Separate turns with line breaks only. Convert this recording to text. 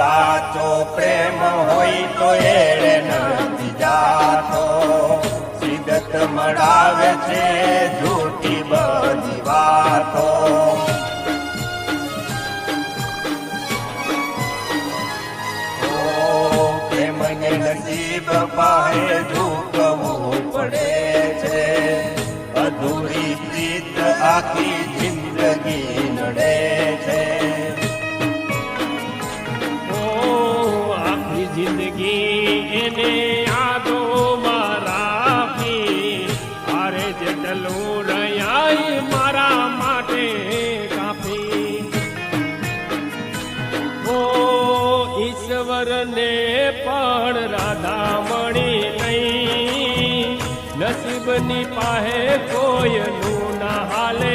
સાચો પ્રેમ હોય તો એળે નથી જાતો, સિદત મળાવે છે જૂઠી બધી વાતો. પ્રેમને નસીબ પાસે ઝૂકવું પડે છે, અધૂરી પ્રીત આખી જિંદગી નડે છે.
જિંદગી એને યાદોમાં રાખી, અરે જેટલું રહ્યા મારા માટે કાપી. ઓ ઈશ્વરને પણ રાધા મળી નહીં, નસીબની પાસે કોઈનું ના હાલે